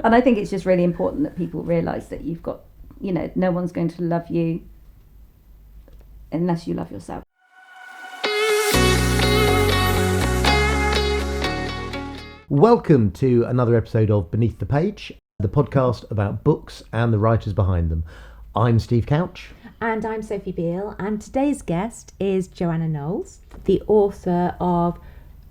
And I think it's just really important that people realise that you've got, no one's going to love you unless you love yourself. Welcome to another episode of Beneath the Page, the podcast about books and the writers behind them. I'm Steve Couch. And I'm Sophie Beal, and today's guest is Joanna Knowles, the author of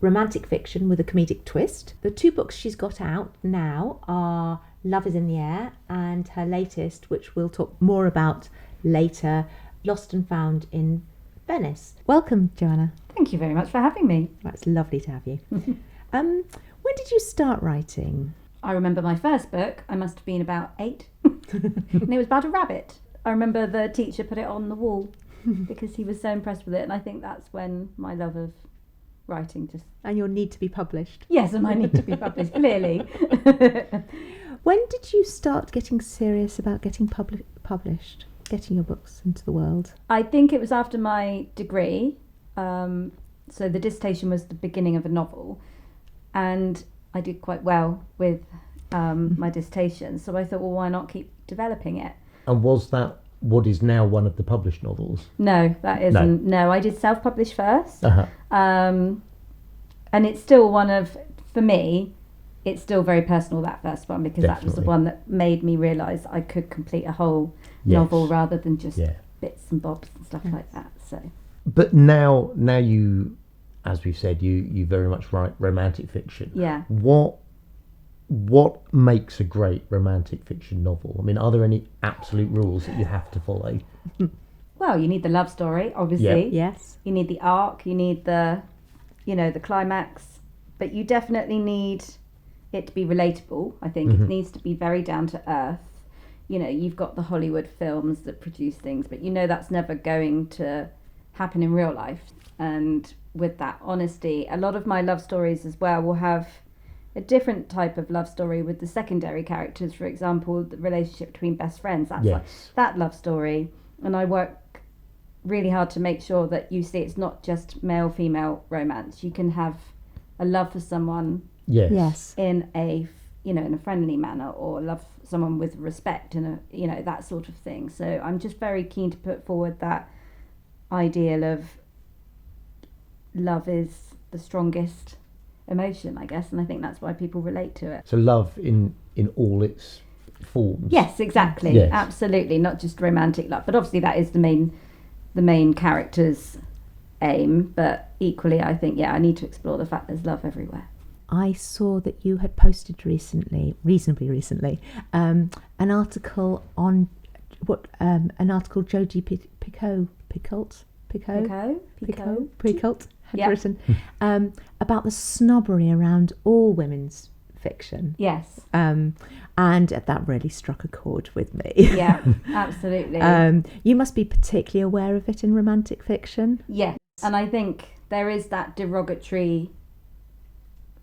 romantic fiction with a comedic twist. The two books she's got out now are Love is in the Air and her latest, which we'll talk more about later, Lost and Found in Venice. Welcome, Joanna. Thank you very much for having me. It's lovely to have you. When did you start writing? I remember my first book, I must have been about 8, and it was about a rabbit. I remember the teacher put it on the wall because he was so impressed with it, and I think that's when my love of writing just... And your need to be published. Yes, and my need to be published, clearly. When did you start getting serious about getting published, getting your books into the world? I think it was after my degree. So the dissertation was the beginning of a novel, and I did quite well with my dissertation, so I thought, well, why not keep developing it? And was that what is now one of the published novels? No, that isn't. No, I did self-publish first. Uh-huh. And it's still for me, it's still very personal, that first one, because that was the one that made me realise I could complete a whole novel rather than just bits and bobs and stuff like that. So. But now you, as we've said, you very much write romantic fiction. Yeah. What makes a great romantic fiction novel? I mean, are there any absolute rules that you have to follow? Well, you need the love story, obviously. Yep. Yes. You need the arc, you need the climax, but you definitely need it to be relatable. I think it needs to be very down to earth. You've got the Hollywood films that produce things, but that's never going to happen in real life. And with that honesty, a lot of my love stories as well will have a different type of love story with the secondary characters. For example, the relationship between best friends, that's like that love story. And I work really hard to make sure that you see it's not just male-female romance. You can have a love for someone in a in a friendly manner, or love someone with respect and that sort of thing. So I'm just very keen to put forward that ideal of love is the strongest emotion, I guess, and I think that's why people relate to it. So love in all its forms. Yes, exactly. Yes. Absolutely, not just romantic love, but obviously that is the main character's aim, but equally I think I need to explore the fact there's love everywhere. I saw that you had posted reasonably recently, an article on Jodie Picoult had written about the snobbery around all women's fiction. Yes. And that really struck a chord with me. Yeah, absolutely. You must be particularly aware of it in romantic fiction. Yes, and I think there is that derogatory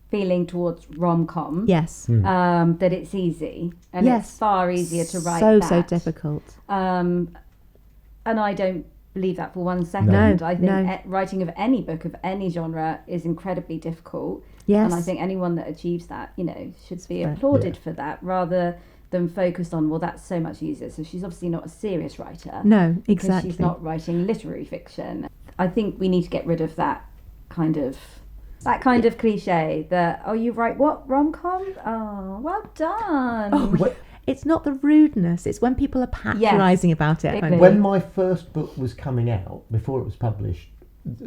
feeling towards rom-com. Yes. That it's easy, and it's far easier to write so difficult. And I don't believe that for 1 second. No, I think writing of any book of any genre is incredibly difficult. Yes. And I think anyone that achieves that, should be applauded for that, rather than focused on, well, that's so much easier. So she's obviously not a serious writer. No, exactly. Because she's not writing literary fiction. I think we need to get rid of that kind of cliche that, oh, you write what, rom-com? Oh, well done. Oh, it's not the rudeness, it's when people are patronising about it. When my first book was coming out, before it was published,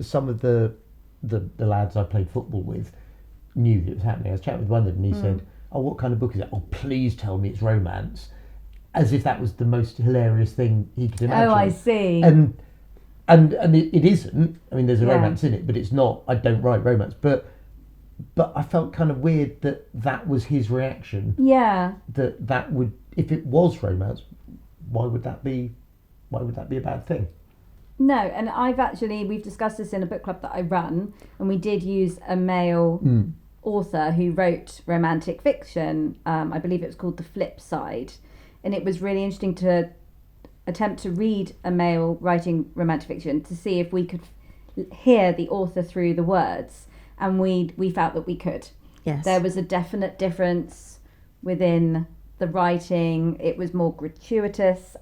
some of the lads I played football with knew that it was happening. I was chatting with one of them and he said, oh, what kind of book is it? Oh, please tell me it's romance. As if that was the most hilarious thing he could imagine. Oh, I see. And it isn't. I mean, there's a romance in it, but it's not. I don't write romance. But I felt kind of weird that was his reaction. Yeah. That would, if it was romance, why would that be a bad thing? No, and we've discussed this in a book club that I run, and we did use a male author who wrote romantic fiction. I believe it was called The Flip Side, and it was really interesting to attempt to read a male writing romantic fiction to see if we could hear the author through the words, and we felt that we could. Yes. There was a definite difference within the writing, it was more gratuitous.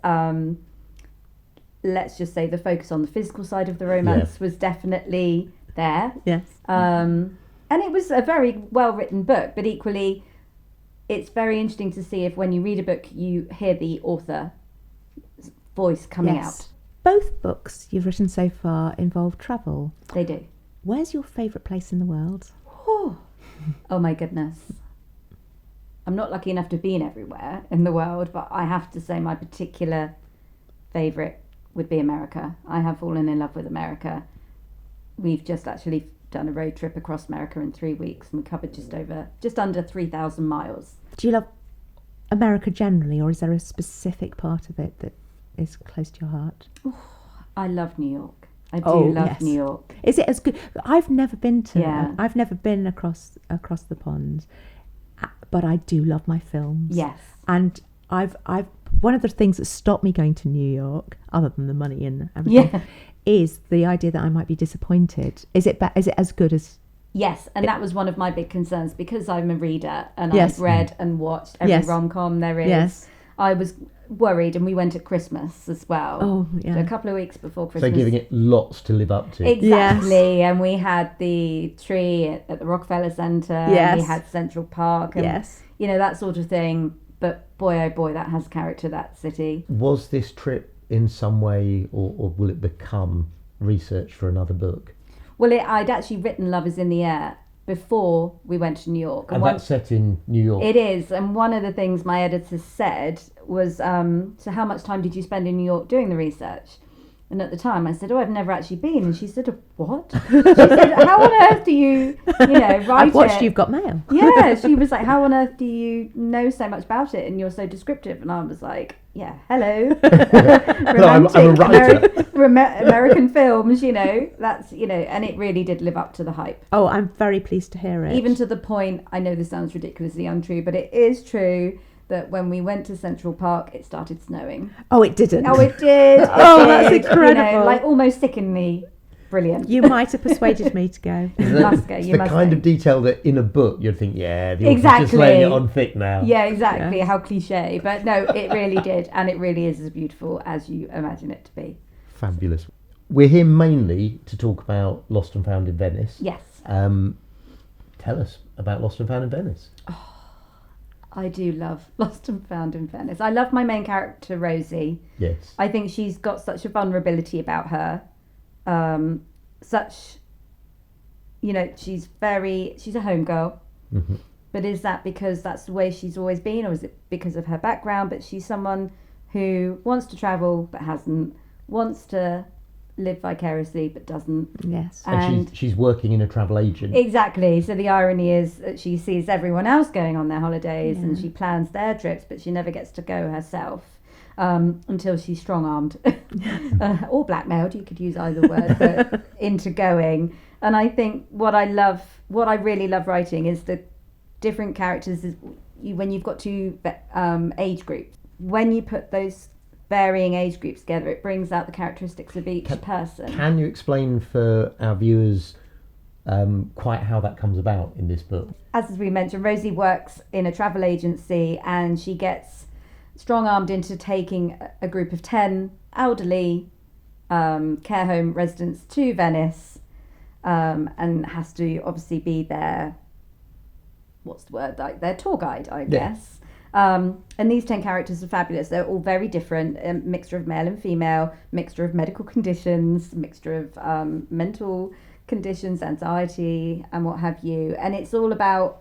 Let's just say the focus on the physical side of the romance was definitely there. Yes. And it was a very well written book, but equally it's very interesting to see if when you read a book you hear the author's voice coming out. Both books you've written so far involve travel. They do. Where's your favourite place in the world? Oh my goodness. I'm not lucky enough to have been everywhere in the world, but I have to say my particular favourite would be America. I have fallen in love with America. We've just actually done a road trip across America in 3 weeks, and we covered just under 3,000 miles. Do you love America generally, or is there a specific part of it that is close to your heart? I love New York. I do love New York. Is it as good? I've never been to. Yeah. I've never been across the pond, but I do love my films. Yes. And I've one of the things that stopped me going to New York, other than the money and everything, is the idea that I might be disappointed. Is it as good as? Yes, and that was one of my big concerns because I'm a reader and I've read and watched every rom-com there is. Yes. I was worried, and we went at Christmas as well. Oh, yeah. So a couple of weeks before Christmas. So giving it lots to live up to. Exactly, and we had the tree at the Rockefeller Center. Yes. We had Central Park. And, you know, that sort of thing. But boy, oh boy, that has character, that city. Was this trip in some way, or will it become research for another book? Well, I'd actually written Love is in the Air before we went to New York. And that's set in New York. It is, and one of the things my editor said was, so how much time did you spend in New York doing the research? And at the time I said, I've never actually been. And she said, what? She said, how on earth do you write I've watched it? You've Got Mail. Yeah, she was like, how on earth do you know so much about it and you're so descriptive? And I was like, yeah, hello. I'm a writer. American films, that's, and it really did live up to the hype. Oh, I'm very pleased to hear it. Even to the point, I know this sounds ridiculously untrue, but it is true that when we went to Central Park, it started snowing. Oh, it didn't. Oh, it did. That's incredible. Like almost sickeningly brilliant. You might have persuaded me to go. You must go. You the must kind go. of detail that in a book you'd think, the author's Exactly. just laying it on thick now. Yeah, exactly. How cliche. But no, it really did. And it really is as beautiful as you imagine it to be. Fabulous. We're here mainly to talk about Lost and Found in Venice. Yes. Tell us about Lost and Found in Venice. I do love Lost and Found in Venice. I love my main character, Rosie. Yes. I think she's got such a vulnerability about her. She's a home girl. Mm-hmm. But is that because that's the way she's always been, or is it because of her background? But she's someone who wants to travel but hasn't, wants to live vicariously but doesn't. Yes. And she's working in a travel agent. Exactly. So the irony is that she sees everyone else going on their holidays and she plans their trips, but she never gets to go herself until she's strong-armed or blackmailed, you could use either word, but into going. And I think what I really love writing is the different characters. When you've got two age groups, when you put those varying age groups together, it brings out the characteristics of each person. Can you explain for our viewers quite how that comes about in this book? As we mentioned, Rosie works in a travel agency and she gets strong-armed into taking a group of 10 elderly care home residents to Venice, and has to obviously be their tour guide, I guess. And these 10 characters are fabulous. They're all very different, a mixture of male and female, mixture of medical conditions, mixture of mental conditions, anxiety and what have you. And it's all about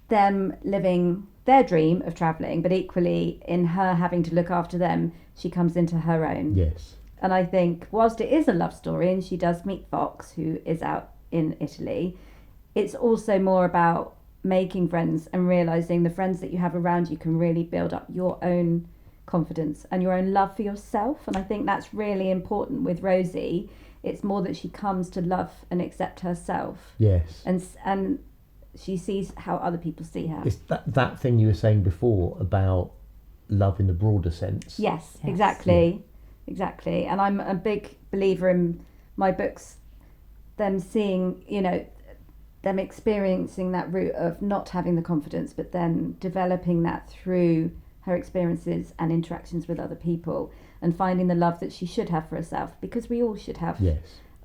them living their dream of travelling, but equally in her having to look after them, she comes into her own. Yes. And I think whilst it is a love story and she does meet Fox, who is out in Italy, it's also more about making friends and realising the friends that you have around you can really build up your own confidence and your own love for yourself. And I think that's really important with Rosie. It's more that she comes to love and accept herself. Yes. And she sees how other people see her. It's that thing you were saying before about love in the broader sense. Yes. Exactly. Exactly. And I'm a big believer in my books, them seeing, them experiencing that route of not having the confidence, but then developing that through her experiences and interactions with other people, and finding the love that she should have for herself, because we all should have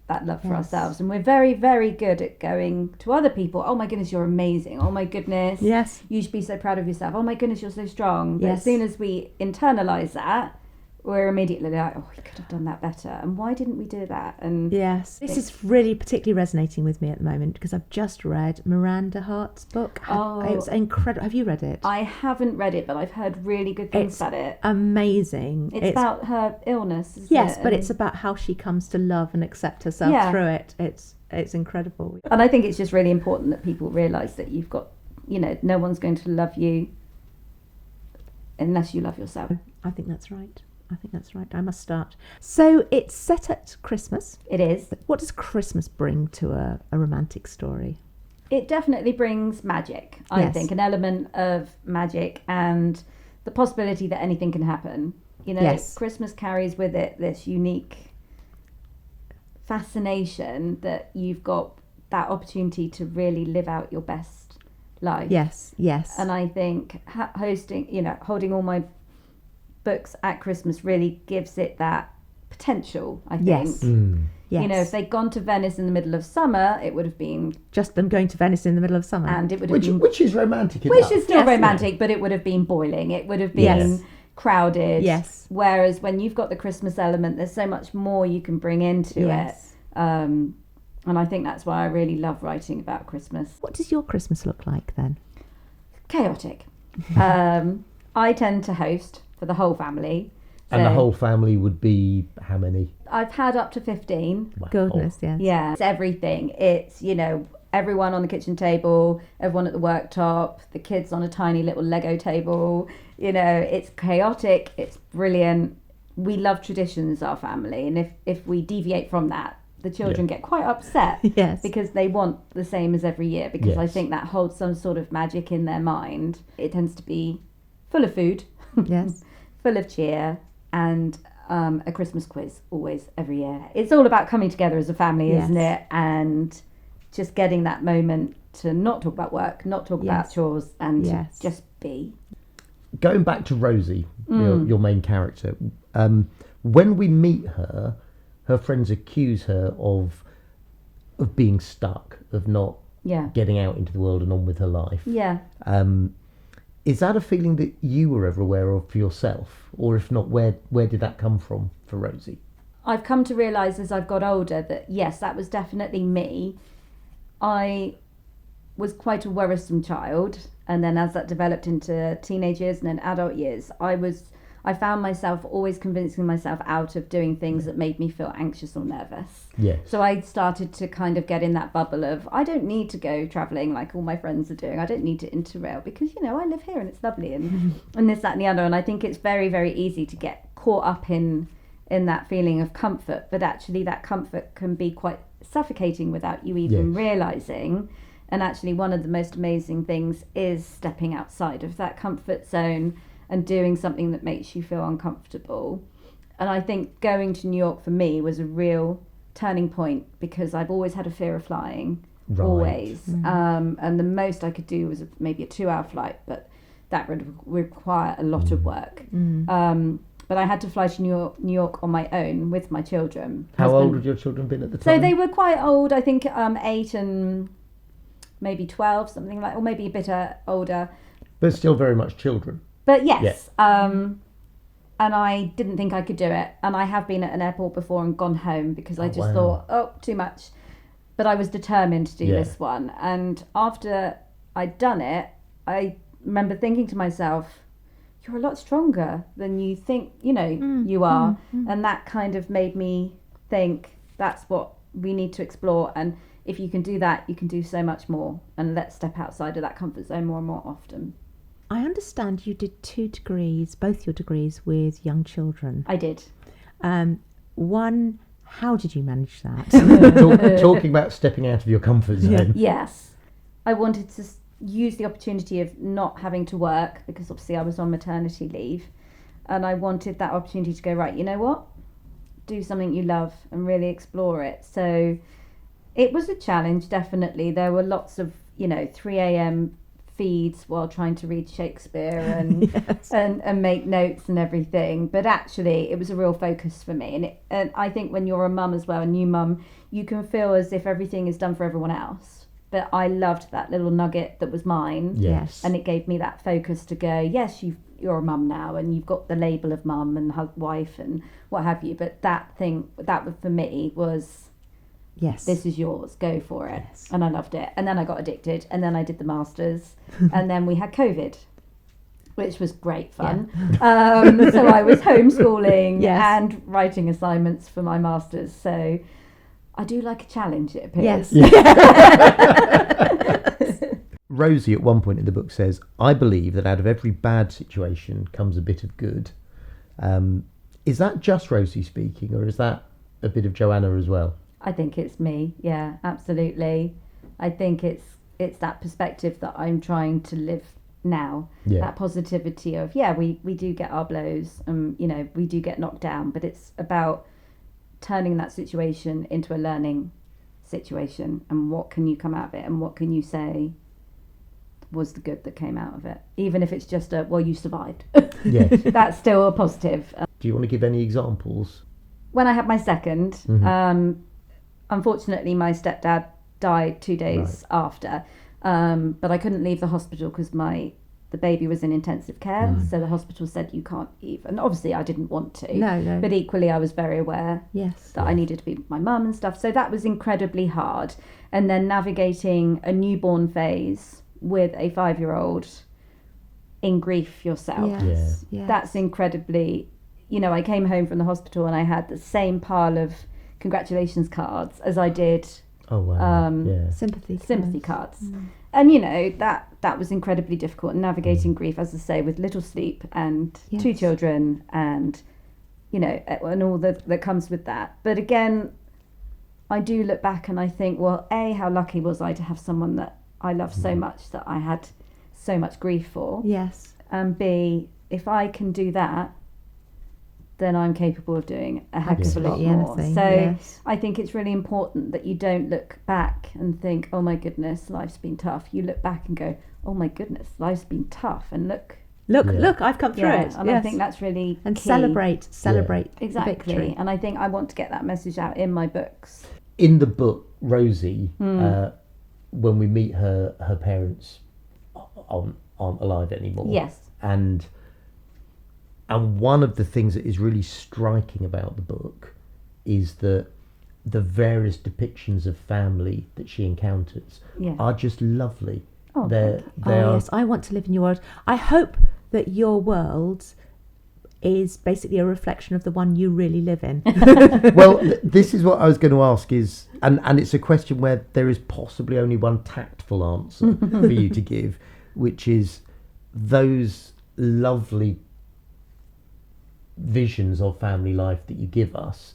that love for ourselves. And we're very, very good at going to other people, oh my goodness, you're amazing, oh my goodness, you should be so proud of yourself, oh my goodness, you're so strong. But as soon as we internalize that, we're immediately like, oh, we could have done that better, and why didn't we do that? And this is really particularly resonating with me at the moment, because I've just read Miranda Hart's book. It was incredible. Have you read it? I haven't read it, but I've heard really good things about it. Amazing. It's about her illness, isn't it? Yes, but it's about how she comes to love and accept herself through it. It's incredible. And I think it's just really important that people realise that you've got, no one's going to love you unless you love yourself. I think that's right. I must start. So it's set at Christmas. It is. What does Christmas bring to a romantic story? It definitely brings magic, I think, an element of magic and the possibility that anything can happen. Christmas carries with it this unique fascination that you've got that opportunity to really live out your best life. Yes. And I think holding all my books at Christmas really gives it that potential, I think. Yes. If they'd gone to Venice in the middle of summer, it would have been just them going to Venice in the middle of summer, and it would have been, which is romantic enough. Which is still romantic, but it would have been boiling. It would have been crowded. Yes. Whereas when you've got the Christmas element, there's so much more you can bring into it. And I think that's why I really love writing about Christmas. What does your Christmas look like then? Chaotic. I tend to host for the whole family. And the whole family would be how many? I've had up to 15. Wow. Goodness, yes. Yeah, it's everything. It's, everyone on the kitchen table, everyone at the worktop, the kids on a tiny little Lego table. It's chaotic, it's brilliant. We love traditions, our family. And if we deviate from that, the children get quite upset because they want the same as every year, because I think that holds some sort of magic in their mind. It tends to be full of food. Yes. Full of cheer, and a Christmas quiz always every year. It's all about coming together as a family, isn't it? And just getting that moment to not talk about work, not talk about chores, and to just be. Going back to Rosie, your main character, when we meet her friends accuse her of being stuck, of not getting out into the world and on with her life. Yeah. Is that a feeling that you were ever aware of for yourself? Or if not, where did that come from for Rosie? I've come to realise as I've got older that, yes, that was definitely me. I was quite a worrisome child. And then as that developed into teenage years and then adult years, I found myself always convincing myself out of doing things that made me feel anxious or nervous. Yes. So I started to kind of get in that bubble of, I don't need to go travelling like all my friends are doing. I don't need to interrail because, I live here and it's lovely and this, that and the other. And I think it's very, very easy to get caught up in that feeling of comfort. But actually that comfort can be quite suffocating without you even realising. And actually one of the most amazing things is stepping outside of that comfort zone and doing something that makes you feel uncomfortable. And I think going to New York for me was a real turning point, because I've always had a fear of flying, always. And the most I could do was maybe a 2-hour flight, but that would require a lot of work. But I had to fly to New York on my own with my children. How old would your children been at the time? So they were quite old, I think 8 and maybe 12, something like, or maybe a bit older. But still very much children. But yes, and I didn't think I could do it. And I have been at an airport before and gone home because I just thought, too much. But I was determined to do this one. And after I'd done it, I remember thinking to myself, you're a lot stronger than you think, you are. And that kind of made me think that's what we need to explore. And if you can do that, you can do so much more. And let's step outside of that comfort zone more and more often. I understand you did 2 degrees, both your degrees, with young children. I did. One, how did you manage that? Talking about stepping out of your comfort zone. Yes. I wanted to use the opportunity of not having to work, because obviously I was on maternity leave. And I wanted that opportunity to go, right, you know what? Do something you love and really explore it. So It was a challenge, definitely. There were lots of, 3 a.m. feeds while trying to read Shakespeare and, Yes. and make notes and everything. But actually, it was a real focus for me. And I think when you're a mum as well, a new mum, you can feel as if everything is done for everyone else. But I loved that little nugget that was mine. Yes. And it gave me that focus to go, yes, you're a mum now and you've got the label of mum and wife and what have you. But that for me was, Yes. this is yours, go for it. Yes. And I loved it. And then I got addicted and then I did the masters and then we had COVID, which was great fun. So I was homeschooling Yes. and writing assignments for my masters. So I do like a challenge, it appears. Yes. Rosie at one point in the book says, I believe that out of every bad situation comes a bit of good. Is that just Rosie speaking, or is that a bit of Joanna as well? I think it's me. Yeah, absolutely. I think it's that perspective that I'm trying to live now. Yeah. That positivity of, we do get our blows, we do get knocked down, but it's about turning that situation into a learning situation, and what can you come out of it, and what can you say was the good that came out of it, even if it's just you survived. Yes. That's still a positive. Do you want to give any examples? When I had my second, unfortunately my stepdad died 2 days after, but I couldn't leave the hospital because the baby was in intensive care. So the hospital said you can't leave, and obviously I didn't want to. No. But equally I was very aware Yes. that I needed to be with my mum and stuff. So that was incredibly hard. And then navigating a newborn phase with a 5-year-old in grief yourself. Yes. Yes. That's incredibly, I came home from the hospital and I had the same pile of congratulations cards as I did Oh, wow. sympathy cards. And that was incredibly difficult, navigating grief, as I say, with little sleep and Yes. 2 children and and all that comes with that. But again, I do look back and I think, well, A, how lucky was I to have someone that I love so much that I had so much grief for, Yes. and B, if I can do that, then I'm capable of doing a heck of a lot Absolutely more. anything, So yes. I think it's really important that you don't look back and think, oh my goodness, life's been tough. You look back and go, oh my goodness, life's been tough, and look, I've come through it. and yes. I think that's really and key. celebrate Exactly. victory. And I think I want to get that message out in my books. In the book, Rosie, when we meet her parents aren't alive anymore. Yes. And one of the things that is really striking about the book is that the various depictions of family that she encounters are just lovely. Oh, They Yes, I want to live in your world. I hope that your world is basically a reflection of the one you really live in. Well, this is what I was going to ask is, and it's a question where there is possibly only one tactful answer for you to give, which is those lovely visions of family life that you give us.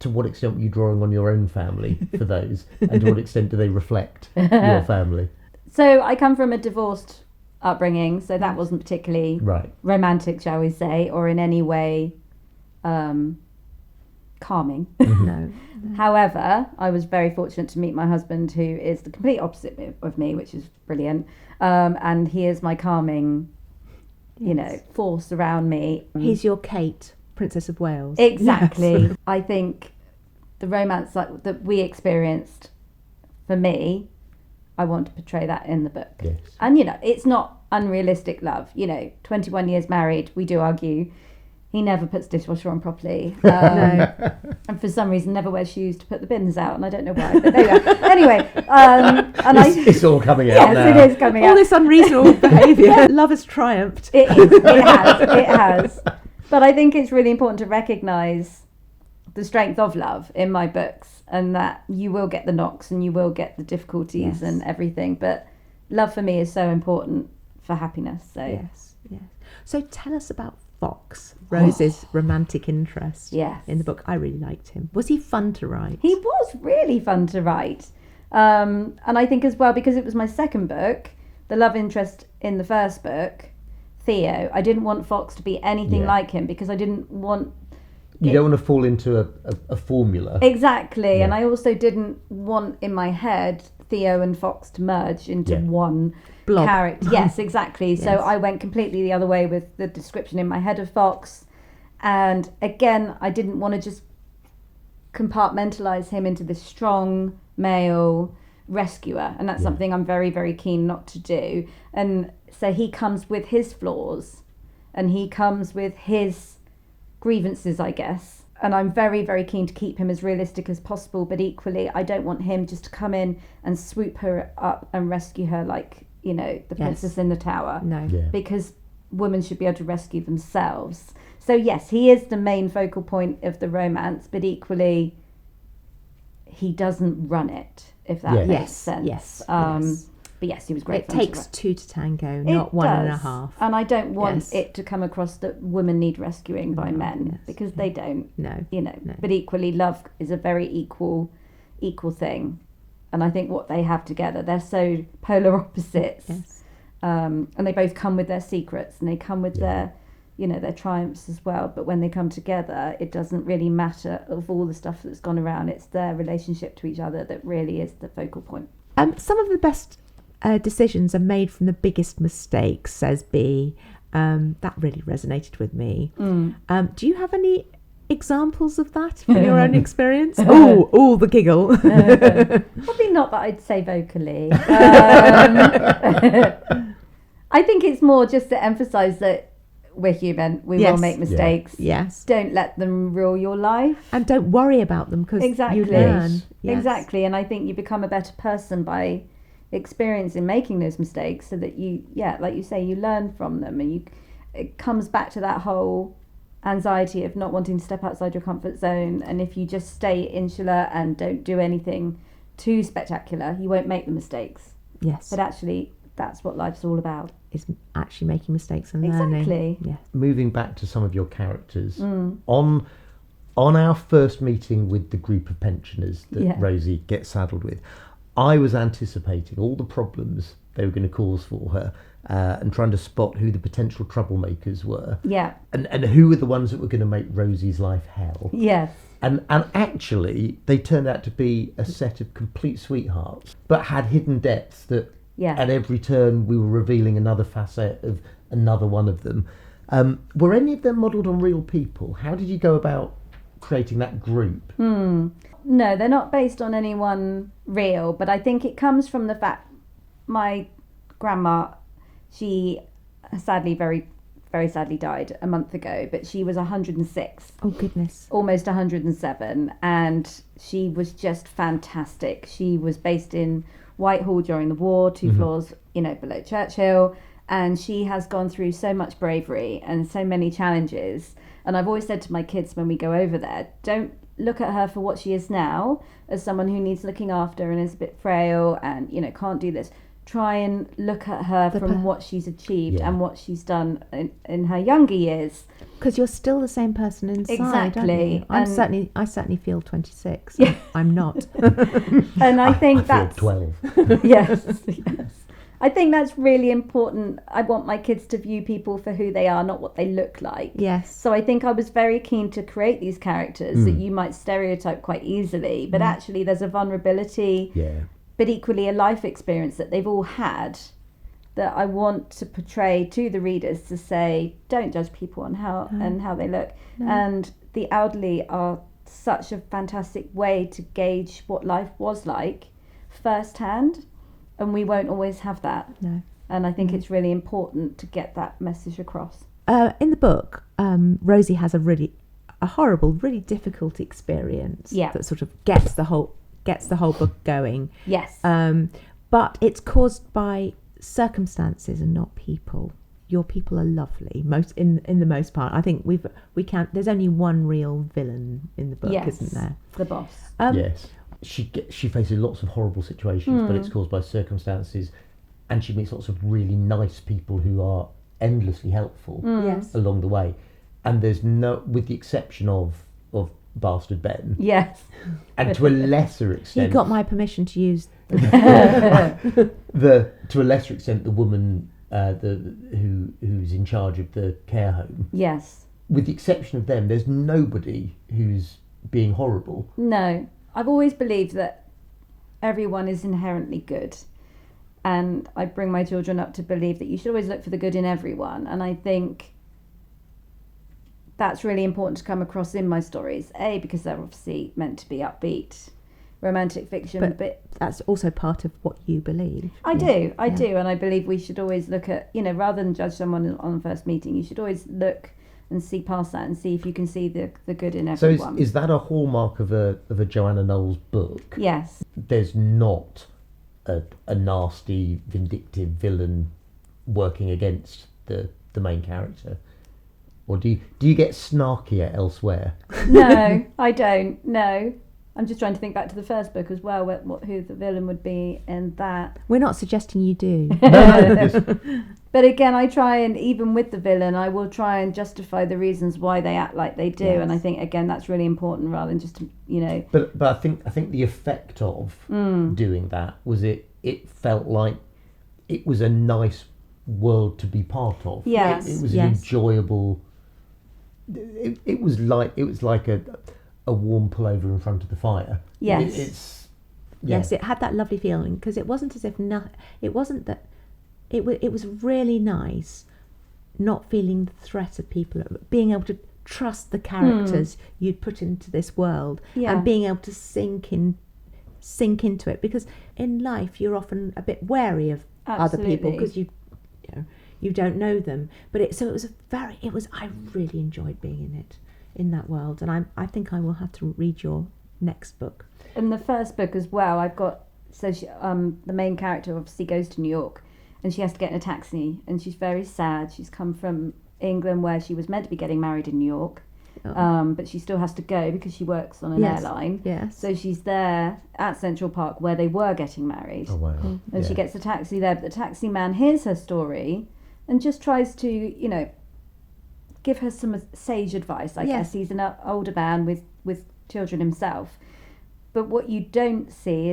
To what extent were you drawing on your own family for those, and to what extent do they reflect your family? So I come from a divorced upbringing, so that wasn't particularly romantic, shall we say, or in any way calming. No. However, I was very fortunate to meet my husband, who is the complete opposite of me, which is brilliant. And he is my calming, force around me. He's your Kate, Princess of Wales. Exactly. Yes. I think the romance that we experienced, for me, I want to portray that in the book. Yes. And, it's not unrealistic love. 21 years married, we do argue. He never puts dishwasher on properly. And for some reason never wears shoes to put the bins out, and I don't know why. But there you go. Anyway, it's all coming out now. Yes, it is coming out. All this unreasonable behaviour. Love has triumphed. It has. But I think it's really important to recognise the strength of love in my books, and that you will get the knocks and you will get the difficulties and everything. But love for me is so important for happiness. So Yes. So tell us about Fox, Rose's romantic interest in the book. I really liked him. Was he fun to write? He was really fun to write. And I think as well, because it was my second book, the love interest in the first book, Theo, I didn't want Fox to be anything like him, because I didn't want, You don't want to fall into a formula. Exactly. Yeah. And I also didn't want in my head Theo and Fox to merge into one blob character. Yes, exactly. Yes. So I went completely the other way with the description in my head of Fox. And again, I didn't want to just compartmentalize him into this strong male rescuer. And that's something I'm very, very keen not to do. And so he comes with his flaws and he comes with his grievances, I guess. And I'm very, very keen to keep him as realistic as possible. But equally, I don't want him just to come in and swoop her up and rescue her like, you know, the princess in the tower. No. Yeah. Because women should be able to rescue themselves. So yes, he is the main focal point of the romance, but equally, he doesn't run it, if that makes sense. Yes. But yes, he was great. It takes two to tango, not one and a half. And I don't want it to come across that women need rescuing by men, because they don't. No. You know. No. But equally, love is a very equal thing. And I think what they have together, they're so polar opposites. Yes. And they both come with their secrets and they come with their, you know, their triumphs as well. But when they come together, it doesn't really matter of all the stuff that's gone around. It's their relationship to each other that really is the focal point. Some of the best decisions are made from the biggest mistakes, says B. That really resonated with me. Do you have any examples of that from your own experience? Oh, the giggle. Probably not that I'd say vocally. I think it's more just to emphasise that we're human. We will make mistakes. Yes. Don't let them rule your life. And don't worry about them, because you learn. Yes. Exactly. And I think you become a better person by experiencing making those mistakes, so that you, like you say, you learn from them, and it comes back to that whole anxiety of not wanting to step outside your comfort zone. And if you just stay insular and don't do anything too spectacular, you won't make the mistakes. Yes. But actually, that's what life's all about. Is actually making mistakes and learning. Exactly. Yeah. Moving back to some of your characters, on our first meeting with the group of pensioners that Rosie gets saddled with, I was anticipating all the problems they were going to cause for her, and trying to spot who the potential troublemakers were. Yeah. And who were the ones that were going to make Rosie's life hell. Yes. And actually, they turned out to be a set of complete sweethearts, but had hidden depths that at every turn we were revealing another facet of another one of them. Were any of them modelled on real people? How did you go about creating that group? No, they're not based on anyone real, but I think it comes from the fact my grandma, she sadly, very, very sadly died a month ago, but she was 106. Oh, goodness. Almost 107, and she was just fantastic. She was based in Whitehall during the war, 2 floors, below Churchill, and she has gone through so much bravery and so many challenges. And I've always said to my kids when we go over there, don't look at her for what she is now, as someone who needs looking after and is a bit frail and, can't do this. Try and look at her from what she's achieved and what she's done in her younger years. Because you're still the same person inside. Exactly. I certainly feel 26. Yeah. I'm not. And I think that's 12. yes. I think that's really important. I want my kids to view people for who they are, not what they look like. Yes. So I think I was very keen to create these characters that you might stereotype quite easily, but actually there's a vulnerability, but equally a life experience that they've all had that I want to portray to the readers, to say, don't judge people on how they look. No. And the elderly are such a fantastic way to gauge what life was like firsthand. And we won't always have that. No. And I think it's really important to get that message across. In the book, Rosie has a horrible, really difficult experience that sort of gets the whole book going. Yes. But it's caused by circumstances and not people. Your people are lovely, in the most part. I think we can't. There's only one real villain in the book, isn't there? The boss. Yes. She faces lots of horrible situations, but it's caused by circumstances, and she meets lots of really nice people who are endlessly helpful along the way. And there's with the exception of Bastard Ben. Yes. And to a lesser extent, you got my permission to use to a lesser extent, the woman who's in charge of the care home. Yes. with the exception of them, there's nobody who's being horrible. No, I've always believed that everyone is inherently good. And I bring my children up to believe that you should always look for the good in everyone. And I think that's really important to come across in my stories. A, because they're obviously meant to be upbeat, romantic fiction. But that's also part of what you believe. I do. And I believe we should always look at, rather than judge someone on first meeting, you should always look and see past that and see if you can see the good in everyone. So is that a hallmark of a Joanna Knowles book? Yes. There's not a nasty, vindictive villain working against the main character? Or do you get snarkier elsewhere? No, I don't. No. I'm just trying to think back to the first book as well, who the villain would be in that. We're not suggesting you do. But again, I try, and even with the villain, I will try and justify the reasons why they act like they do. Yes. And I think, again, that's really important rather than just, But I think the effect of doing that was it felt like it was a nice world to be part of. Yes. It was an enjoyable. It was like a warm pullover in front of the fire. Yes. Yes, it had that lovely feeling because it wasn't as if it wasn't that. It was really nice, not feeling the threat of people, being able to trust the characters you'd put into this world, and being able to sink into it. Because in life you're often a bit wary of other people because you don't know them. But I really enjoyed being in that world, and I think I will have to read your next book. In the first book as well, I've got the main character obviously goes to New York. And she has to get in a taxi, and she's very sad. She's come from England where she was meant to be getting married in New York, but she still has to go because she works on an airline. Yes. So she's there at Central Park where they were getting married. Oh, wow. And she gets a taxi there, but the taxi man hears her story and just tries to, give her some sage advice. I guess he's an older man with children himself. But what you don't see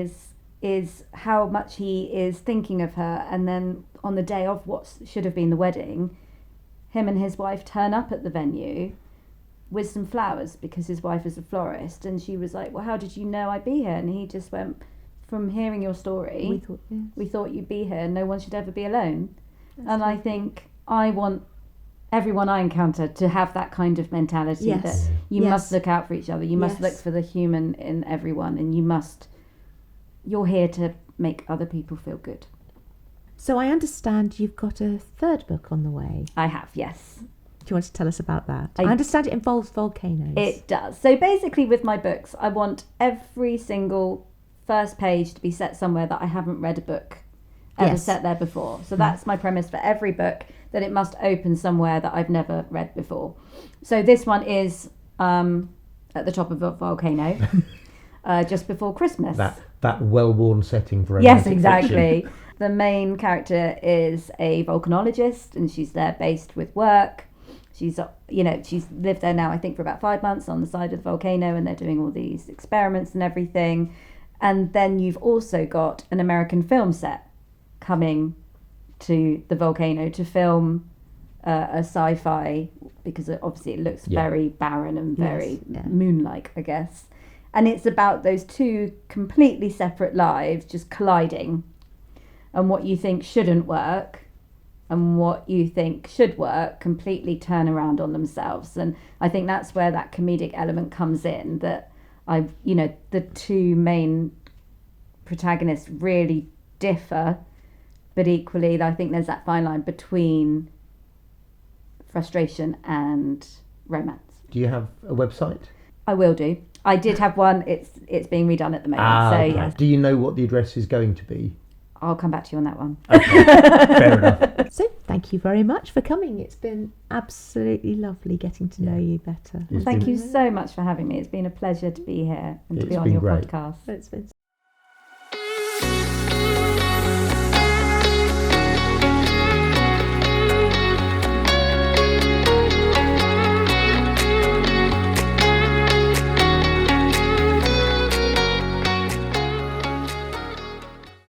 is how much he is thinking of her, and then on the day of what should have been the wedding, him and his wife turn up at the venue with some flowers because his wife is a florist, and she was like, well, how did you know I'd be here? And he just went, from hearing your story, we thought you'd be here, no one should ever be alone. And I think I want everyone I encounter to have that kind of mentality, that you must look out for each other, you must look for the human in everyone, and you're here to make other people feel good. So I understand you've got a third book on the way. I have, yes. Do you want to tell us about that? I understand it involves volcanoes. It does. So basically with my books, I want every single first page to be set somewhere that I haven't read a book ever set there before. So that's my premise for every book, that it must open somewhere that I've never read before. So this one is at the top of a volcano just before Christmas. That well-worn setting for yes, exactly. Fiction. The main character is a volcanologist, and she's there based with work. She's lived there now, I think, for about 5 months on the side of the volcano, and they're doing all these experiments and everything. And then you've also got an American film set coming to the volcano to film a sci-fi, because obviously it looks very barren and very moon-like, I guess. And it's about those two completely separate lives just colliding, and what you think shouldn't work and what you think should work completely turn around on themselves. And I think that's where that comedic element comes in, that the two main protagonists really differ, but equally I think there's that fine line between frustration and romance. Do you have a website? I will do. I did have one. It's being redone at the moment. Yes. Do you know what the address is going to be? I'll come back to you on that one. Okay. Fair enough. So thank you very much for coming. It's been absolutely lovely getting to know you better. Thank you so much for having me. It's been a pleasure to be here and to be on your podcast. It's been